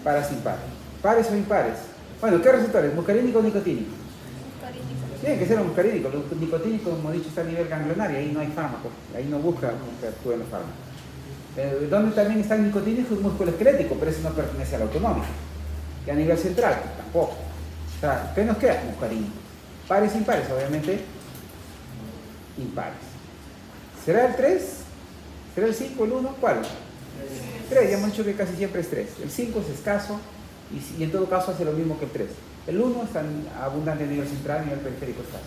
parasimpático. ¿Pares o impares? Bueno, ¿qué receptores? ¿Muscarínico o nicotínico? Tiene que ser un muscarínico. Los nicotínicos, como he dicho, está a nivel ganglionario, ahí no hay fármaco, ahí no busca que actúen los fármacos. ¿Dónde también está el nicotínico? Es un músculo esquelético, pero eso no pertenece al autonómico. Y a nivel central, pues, tampoco. O sea, ¿qué nos queda? Muscarínico. Pares e impares, obviamente, impares. ¿Será el 3? ¿Será el 5, el 1? ¿Cuál? 3, ya hemos dicho que casi siempre es 3. El 5 es escaso y en todo caso hace lo mismo que el 3. El 1 es tan abundante a nivel central, a nivel periférico escaso.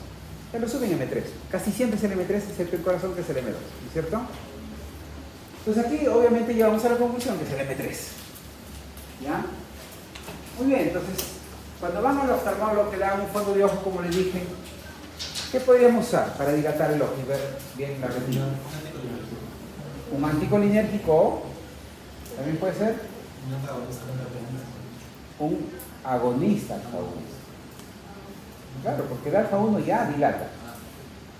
En resumen, M3. Casi siempre es el M3, excepto el corazón, que es el M2. ¿No es cierto? Entonces aquí obviamente llegamos a la conclusión que es el M3. ¿Ya? Muy bien, entonces cuando van al oftalmólogo que le hagan un fondo de ojo, como les dije, ¿qué podríamos usar para dilatar el ojo y ver bien la retina? Un anticolinérgico, también puede ser un agonista alfa 1. Claro, porque el alfa 1 ya dilata.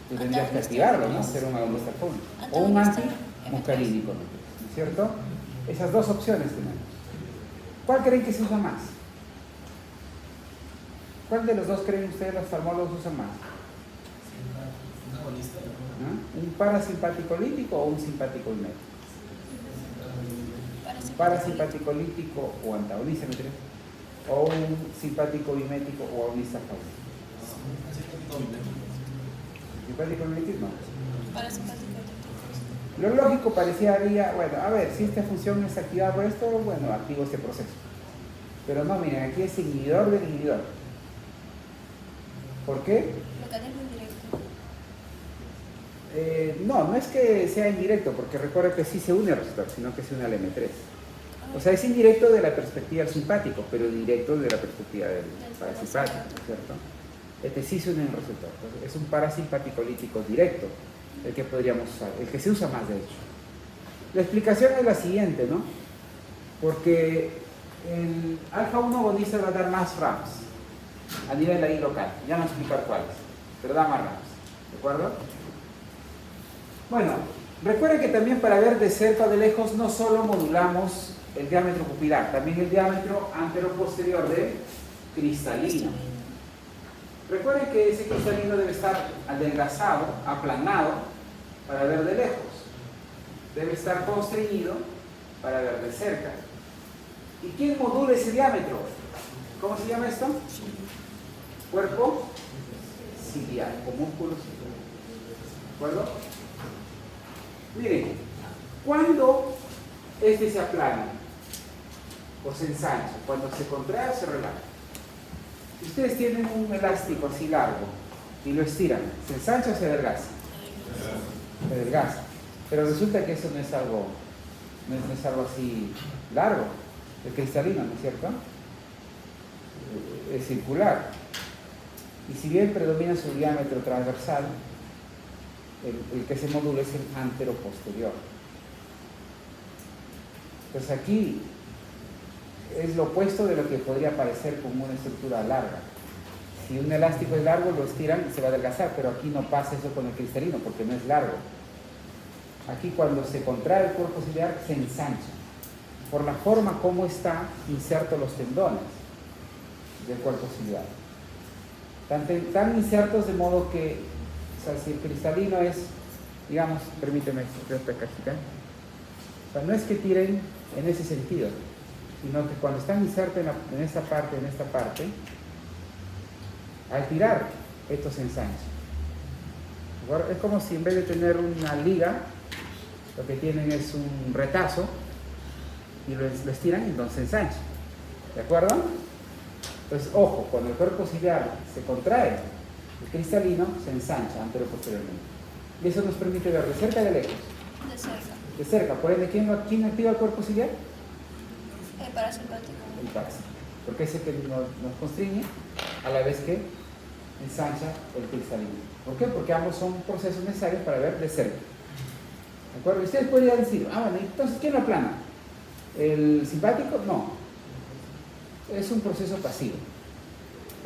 Tú tendrías que activarlo, ¿no? Ser un agonista alfa 1. O un antimuscarínico, ¿no es cierto? Esas dos opciones tenemos. ¿Cuál creen que se usa más? ¿Cuál de los dos creen ustedes los oftalmólogos usan más? ¿No? ¿Un parasimpático lítico o un simpático mimético? Parasimpático lítico o antagonista, ¿me entiendes? O un simpático mimético o agonista alfa 1. Simpático mimético no. Lo lógico parecería, bueno, a ver, si esta función es activada por esto, bueno, activo este proceso. Pero no, miren, aquí es inhibidor del inhibidor. ¿Por qué? Mecanismo indirecto. No es que sea indirecto, porque recuerda que sí se une al receptor, sino que se une al M3. O sea, es indirecto de la perspectiva del simpático, pero directo de la perspectiva del parasimpático, ¿cierto? Este sí se une al receptor. Entonces, es un parasimpático lítico directo, el que podríamos usar, el que se usa más de hecho. La explicación es la siguiente, ¿no? Porque el alfa 1 agonista va a dar más RAMs a nivel ahí local, ya no explicar cuáles, pero da más RAMs, ¿de acuerdo? Bueno, recuerden que también para ver de cerca o de lejos no solo modulamos el diámetro pupilar, también el diámetro antero-posterior del cristalino. Recuerden que ese cristalino debe estar adelgazado, aplanado, para ver de lejos. Debe estar constreñido para ver de cerca. ¿Y quién modula ese diámetro? ¿Cómo se llama esto? Cuerpo ciliar, o músculo ciliar. ¿De acuerdo? Miren, cuando este se aplana o se ensancha, cuando se contrae o se relaja. Si ustedes tienen un elástico así largo y lo estiran, ¿se ensancha o se adelgaza? Se adelgaza. Pero resulta que eso no es algo así largo, el cristalino, ¿no es cierto? Es circular. Y si bien predomina su diámetro transversal, el que se modula es el antero-posterior. Entonces aquí es lo opuesto de lo que podría parecer como una estructura larga. Si un elástico es largo, lo estiran y se va a adelgazar, pero aquí no pasa eso con el cristalino porque no es largo. Aquí cuando se contrae el cuerpo ciliar se ensancha por la forma como está insertos los tendones del cuerpo ciliar. Están insertos de modo que, o sea, si el cristalino es, digamos, permíteme esta cajita, o sea, no es que tiren en ese sentido, sino que cuando están insertos en esta parte, al tirar, estos se ensanchan. Es como si en vez de tener una liga, lo que tienen es un retazo y lo estiran y entonces se ensancha. ¿De acuerdo? Entonces, ojo, cuando el cuerpo ciliar se contrae, el cristalino se ensancha antero-posteriormente. Y eso nos permite ver de cerca y de lejos. De cerca. De cerca. Por ende, ¿quién activa el cuerpo ciliar? El parasimpático. El parasimpático. Porque es el que nos constriñe a la vez que ensancha el cristalino. ¿Por qué? Porque ambos son procesos necesarios para ver de cerca. ¿De acuerdo? Y ustedes podrían decir, bueno, entonces, ¿quién lo aplana? ¿El simpático? No. Es un proceso pasivo.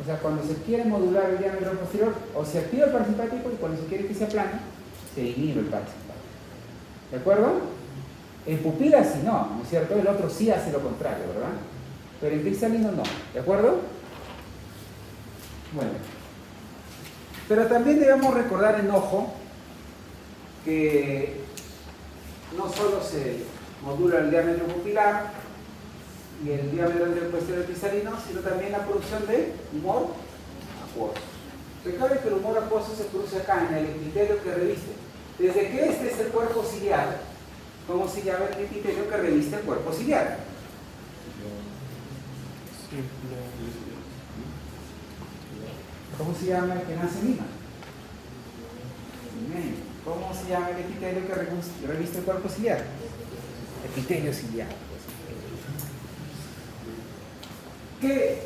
O sea, cuando se quiere modular el diámetro posterior, o se activa el parasimpático, y cuando se quiere que se aplane, se inhibe el parasimpático. ¿De acuerdo? En pupila sí no, ¿no es cierto? El otro sí hace lo contrario, ¿verdad? Pero en cristalino no. ¿De acuerdo? Bueno. Pero también debemos recordar en ojo que no solo se modula el diámetro pupilar y el diámetro del posterior cristalino, sino también la producción de humor acuoso. Recuerden que el humor acuoso se produce acá, en el epitelio que reviste. Desde que este es el cuerpo ciliar, ¿cómo se llama el epitelio que reviste el cuerpo ciliar? ¿Cómo se llama el que nace en Lima? ¿Cómo se llama el epitelio que reviste el cuerpo ciliar? Epitelio ciliar. ¿Qué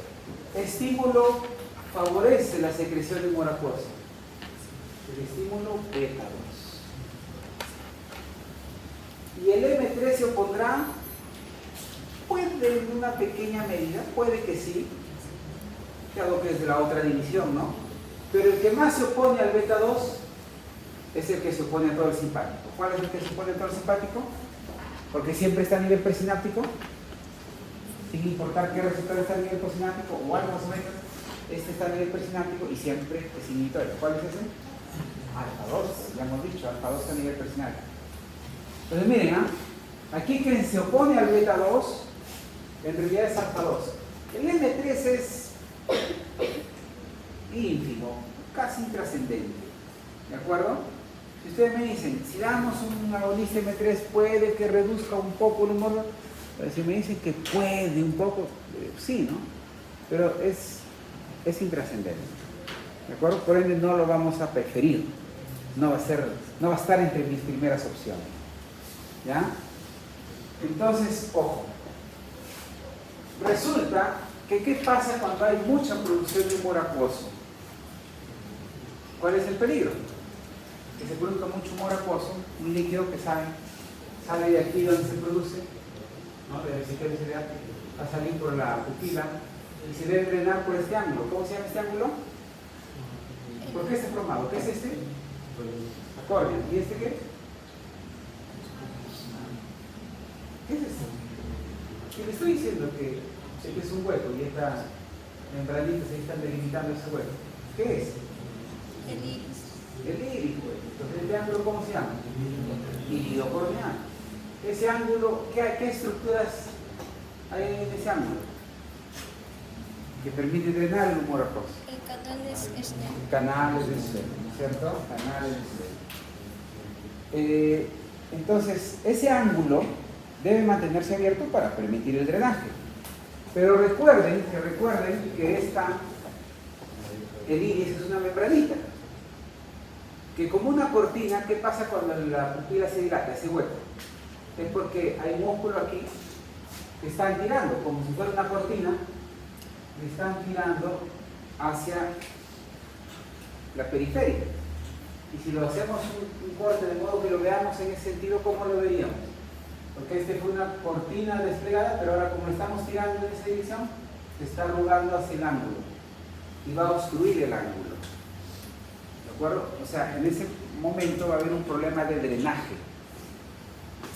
estímulo favorece la secreción de humor acuoso? El estímulo beta 2. ¿Y el M3 se opondrá? Puede en una pequeña medida, puede que sí, dado que es de la otra división, ¿no? Pero el que más se opone al beta 2 es el que se opone a todo el simpático. ¿Cuál es el que se opone a todo el simpático? Porque siempre está a nivel presináptico, sin importar qué receptor está a nivel presináptico o algo más o menos, este está a nivel presináptico y siempre es inhibitorio. ¿Cuál es ese? Alfa 2, ya hemos dicho, alfa 2 está a nivel presináptico. Entonces miren, aquí quien se opone al beta 2 en realidad es alfa 2. El M3 es ínfimo, casi intrascendente. ¿De acuerdo? Si ustedes me dicen, si damos un agonista M3 puede que reduzca un poco el humor, si me dicen que puede un poco, sí, ¿no? Pero es intrascendente. ¿De acuerdo? Por ende no lo vamos a preferir. No va a estar entre mis primeras opciones. ¿Ya? Entonces, ojo. Resulta que ¿qué pasa cuando hay mucha producción de humor acuoso? ¿Cuál es el peligro? Que se produzca mucho humor acuoso, un líquido que sale de aquí donde se produce, ¿no? Del epitelio ciliar, va a salir por la pupila y se debe drenar por este ángulo. ¿Cómo se llama este ángulo? ¿Por qué está formado? ¿Qué es este? La córnea. ¿Y este qué? ¿Qué es esto? Y le estoy diciendo que es un hueco y estas membranitas ahí están delimitando ese hueco. ¿Qué es? El iris. El iris, pues. Entonces, ¿el ángulo cómo se llama? Irido corneal. Ese ángulo, ¿qué estructuras hay en ese ángulo? Que permite drenar el humor acuoso. El canal es Snell. Canales de suelo, ¿cierto? Canales de suelo. Entonces, ese ángulo debe mantenerse abierto para permitir el drenaje. Pero recuerden que el iris es una membranita. Que como una cortina, ¿qué pasa cuando la pupila se dilata, ese hueco? Es porque hay músculo aquí que están tirando, como si fuera una cortina, le están tirando hacia la periferia. Y si lo hacemos un corte de modo que lo veamos en ese sentido, ¿cómo lo veríamos? Porque este fue una cortina desplegada, pero ahora como estamos tirando en esa dirección, se está arrugando hacia el ángulo y va a obstruir el ángulo. ¿De acuerdo? O sea, en ese momento va a haber un problema de drenaje.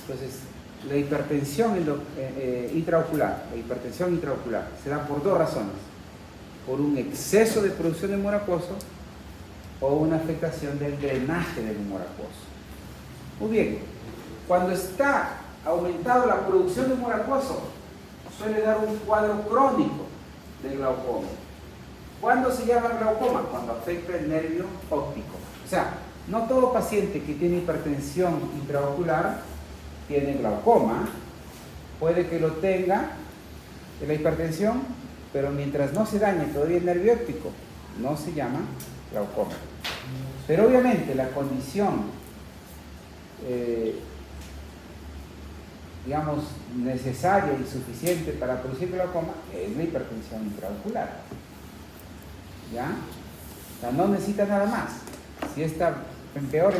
Entonces, la hipertensión intraocular se da por dos razones: por un exceso de producción de humor acuoso o una afectación del drenaje del humor acuoso. Muy bien, cuando está aumentado la producción de humor acuoso, suele dar un cuadro crónico de glaucoma. ¿Cuándo se llama glaucoma? Cuando afecta el nervio óptico. O sea, no todo paciente que tiene hipertensión intraocular tiene glaucoma. Puede que lo tenga de la hipertensión, pero mientras no se dañe todavía el nervio óptico, no se llama glaucoma. Pero obviamente la condición digamos necesaria y suficiente para producir glaucoma es la hipertensión intraocular. ¿Ya? O sea, no necesita nada más. Si esta empeora,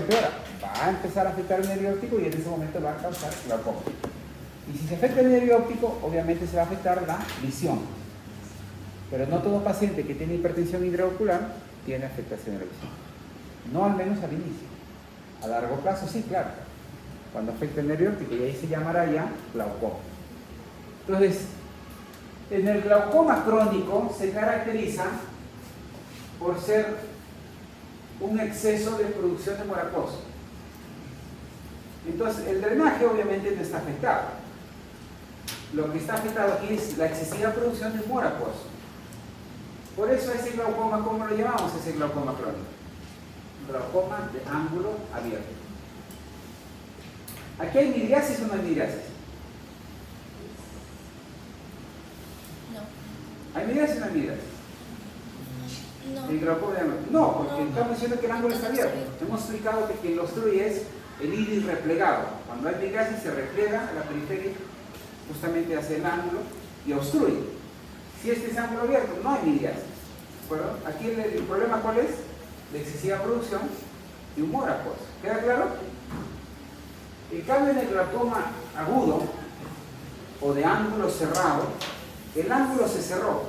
va a empezar a afectar el nervio óptico y en ese momento va a causar glaucoma. Y si se afecta el nervio óptico, obviamente se va a afectar la visión. Pero no todo paciente que tiene hipertensión intraocular tiene afectación de la visión. No al menos al inicio. A largo plazo sí, claro. Cuando afecta el nervio óptico, y ahí se llamará ya glaucoma. Entonces, en el glaucoma crónico se caracteriza por ser un exceso de producción de humor acuoso. Entonces, el drenaje obviamente no está afectado. Lo que está afectado aquí es la excesiva producción de humor acuoso. Por eso ese glaucoma, ¿cómo lo llamamos ese glaucoma crónico? Glaucoma de ángulo abierto. ¿Aquí hay midriasis o no hay midriasis? No. ¿Hay midriasis o no hay midriasis? No. El glaucoma de ángulo. No, porque No. estamos diciendo que el ángulo está abierto. Hemos explicado que quien lo obstruye es el iris replegado. Cuando hay midriasis se replega a la periferia justamente hacia el ángulo y obstruye. Si este es ángulo abierto, no hay midriasis. ¿De acuerdo? Aquí el problema ¿cuál es? La excesiva producción de humor acuoso. ¿Queda claro? En cambio, en el glaucoma agudo o de ángulo cerrado, el ángulo se cerró.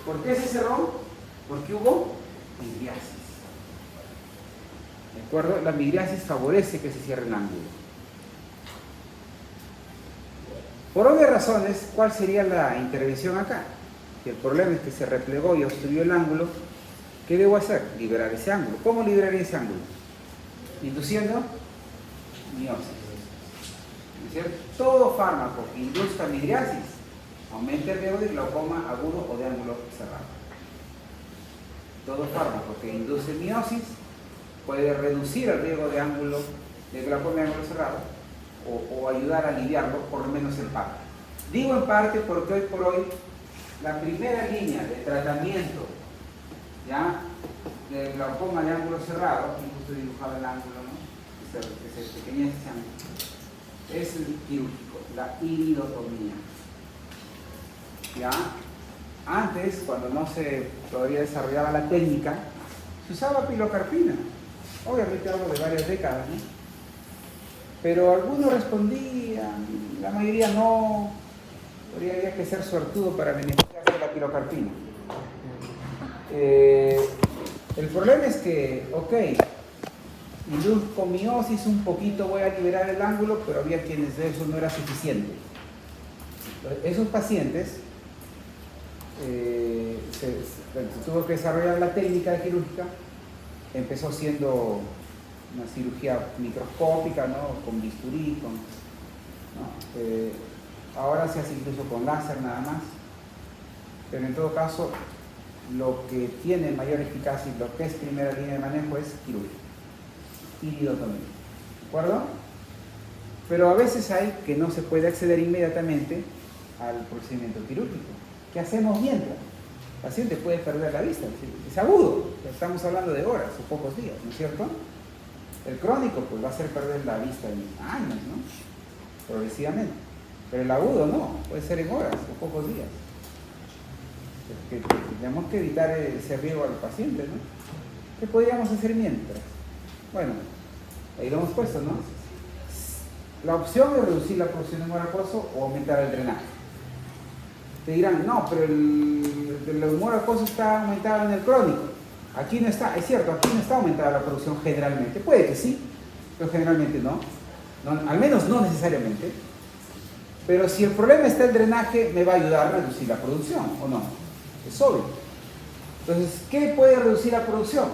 ¿Por qué se cerró? Porque hubo midriasis. ¿De acuerdo? La midriasis favorece que se cierre el ángulo. Por obvias razones, ¿cuál sería la intervención acá? Si el problema es que se replegó y obstruyó el ángulo, ¿qué debo hacer? Liberar ese ángulo. ¿Cómo liberaría ese ángulo? Induciendo miosis. ¿Es cierto? Todo fármaco que induzca midriasis aumenta el riesgo de glaucoma agudo o de ángulo cerrado. Todo fármaco que induce miosis puede reducir el riesgo de ángulo de glaucoma de ángulo cerrado o ayudar a aliviarlo, por lo menos en parte. Digo en parte porque hoy por hoy la primera línea de tratamiento ya de glaucoma de ángulo cerrado, aquí justo dibujado el ángulo, ¿no? que se pequeña ese ángulo, es el quirúrgico, la iridotomía. ¿Ya? Antes, cuando no se todavía desarrollaba la técnica, se usaba pilocarpina. Obviamente hablo de varias décadas, ¿no? Pero algunos respondían, la mayoría no. Habría que ser suertudo para beneficiarse de la pilocarpina. El problema es que, ok, induzco miosis un poquito, voy a liberar el ángulo, pero había quienes de eso no era suficiente. Entonces, esos pacientes se tuvo que desarrollar la técnica quirúrgica, empezó siendo una cirugía microscópica, ¿no? Con bisturí, ¿no? Ahora se hace incluso con láser nada más, pero en todo caso lo que tiene mayor eficacia y lo que es primera línea de manejo es quirúrgico, iridotomía, ¿de acuerdo? Pero a veces hay que no se puede acceder inmediatamente al procedimiento quirúrgico. ¿Qué hacemos mientras? El paciente puede perder la vista, es agudo, estamos hablando de horas o pocos días, ¿no es cierto? El crónico pues va a hacer perder la vista en años, ¿no? Progresivamente. Pero el agudo no, puede ser en horas o pocos días. Tenemos que evitar ese riesgo al paciente, ¿no? ¿Qué podríamos hacer mientras? Bueno, ahí lo hemos puesto, ¿no? La opción es reducir la producción de humor acuoso o aumentar el drenaje. Te dirán, no, pero el humor acuoso está aumentado en el crónico. Aquí no está, es cierto, aquí no está aumentada la producción generalmente. Puede que sí, pero generalmente no, al menos no necesariamente. Pero si el problema está en el drenaje, me va a ayudar a reducir la producción, ¿o no? Es obvio. Entonces, ¿qué puede reducir la producción?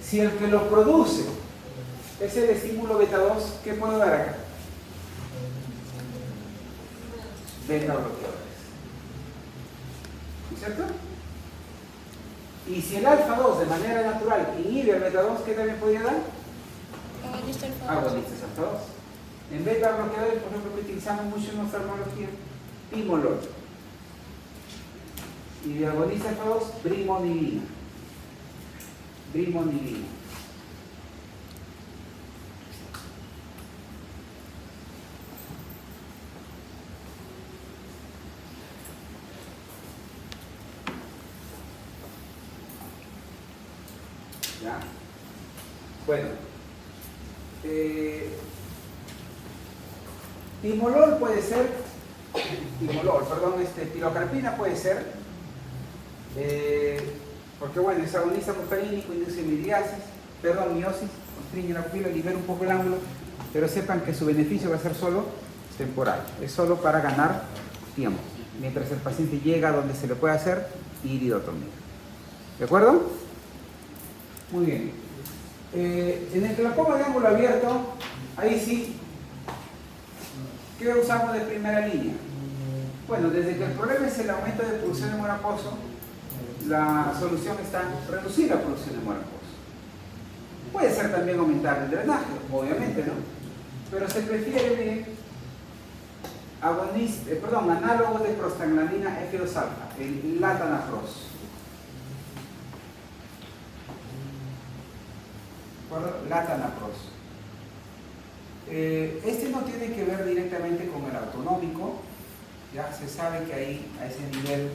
Si el que lo produce es el estímulo beta 2, ¿qué puedo dar acá? Beta bloqueadores. ¿No es cierto? Y si el alfa 2 de manera natural inhibe el beta 2, ¿qué también podría dar? Agonistas alfa 2. En beta bloqueadores, por ejemplo, que utilizamos mucho en oftalmología, timolol. Y de agonista alfa 2, brimonidina. Brimonidina. ¿Ya? Bueno, timolol puede ser, tirocarpina puede ser, porque bueno, es agonista muscarínico, induce miosis, constriñe la pupila, libera un poco el ángulo, pero sepan que su beneficio va a ser solo temporal, es solo para ganar tiempo, mientras el paciente llega a donde se le puede hacer iridotomía. ¿De acuerdo? Muy bien. En el glaucoma de ángulo abierto, ahí sí, ¿qué usamos de primera línea? Bueno, desde que el problema es el aumento de producción de humor acuoso, la solución está en reducir la producción de humor acuoso. Puede ser también aumentar el drenaje, obviamente, ¿no? Pero se prefiere análogos de prostaglandina F2 alfa, el latanafros. Latanafros. Este no tiene que ver directamente con el autonómico, ya se sabe que ahí a ese nivel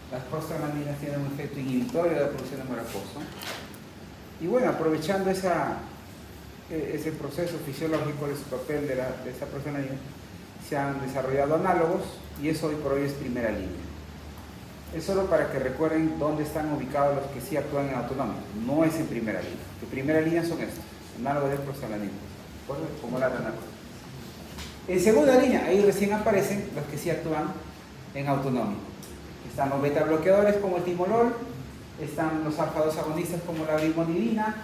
las prostaglandinas tienen un efecto inhibitorio de la producción de humor acuoso. Y bueno, aprovechando ese proceso fisiológico de su papel de esa prostaglandina, se han desarrollado análogos y eso hoy por hoy es primera línea. Es solo para que recuerden dónde están ubicados los que sí actúan en autonómico, no es en primera línea. De primera línea son estos, análogos de prostaglandina, como la tanafros. En segunda línea, ahí recién aparecen los que sí actúan en autonómico. Están los beta bloqueadores como el timolol, están los alfa 2 agonistas como la brimonidina.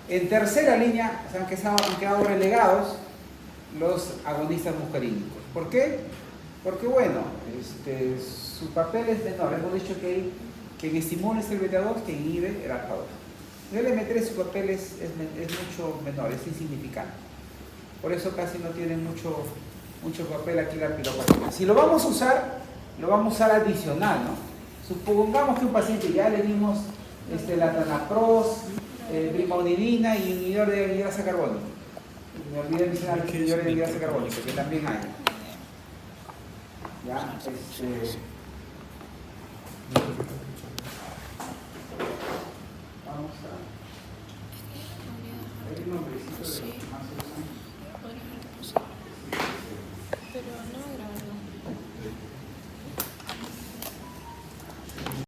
En tercera línea, han quedado relegados los agonistas muscarínicos. ¿Por qué? Porque bueno, su papel es menor. Hemos dicho que quien estimula es el beta 2, que inhibe el alfa 2. El M3 su papel es mucho menor, es insignificante. Por eso casi no tiene mucho papel aquí la pirocarpina. Si lo vamos a usar, lo vamos a usar adicional, ¿no? Supongamos que un paciente ya le dimos latanafros, brimonidina y inhibidor de anhidrasa carbónica. Me olvidé mencionar el inhibidor de anhidrasa carbónica, que también hay. ¿Ya? Vamos a ver un nombrecito de más usan. Pero no